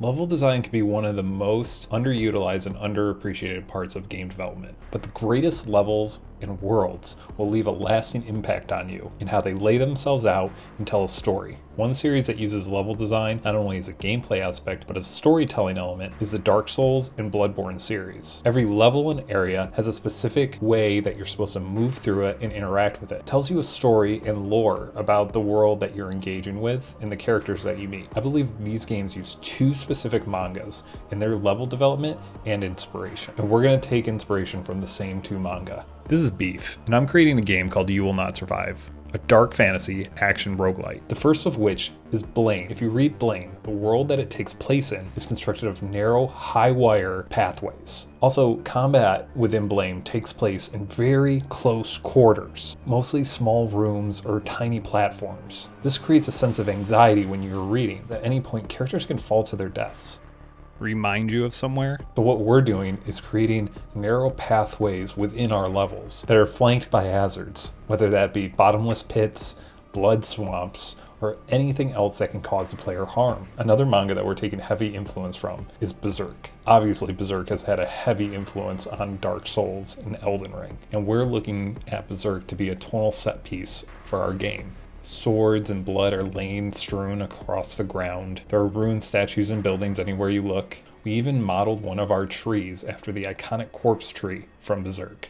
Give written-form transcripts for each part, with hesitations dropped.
Level design can be one of the most underutilized and underappreciated parts of game development, but the greatest levels and worlds will leave a lasting impact on you in how they lay themselves out and tell a story. One series that uses level design not only as a gameplay aspect but as a storytelling element is the Dark Souls and Bloodborne series. Every level and area has a specific way that you're supposed to move through it and interact with it. It tells you a story and lore about the world that you're engaging with and the characters that you meet. I believe these games use two specific mangas in their level development and inspiration, and we're going to take inspiration from the same two manga. This is Beef, and I'm creating a game called You Will Not Survive, a dark fantasy action roguelike. The first of which is Blaine. If you read Blaine, the world that it takes place in is constructed of narrow, high-wire pathways. Also, combat within Blaine takes place in very close quarters, mostly small rooms or tiny platforms. This creates a sense of anxiety when you're reading. At any point, characters can fall to their deaths. Remind you of somewhere. So what we're doing is creating narrow pathways within our levels that are flanked by hazards, whether that be bottomless pits, blood swamps, or anything else that can cause the player harm. Another manga that we're taking heavy influence from is Berserk. Obviously, Berserk has had a heavy influence on Dark Souls and Elden Ring, and we're looking at Berserk to be a tonal set piece for our game. Swords and blood are laying strewn across the ground. There are ruined statues and buildings anywhere you look. We even modeled one of our trees after the iconic corpse tree from Berserk.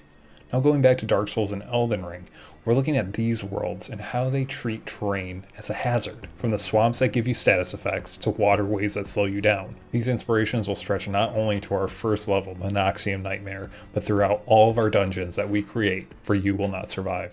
Now going back to Dark Souls and Elden Ring, we're looking at these worlds and how they treat terrain as a hazard, from the swamps that give you status effects to waterways that slow you down. These inspirations will stretch not only to our first level, the Noxium Nightmare, but throughout all of our dungeons that we create for You Will Not Survive.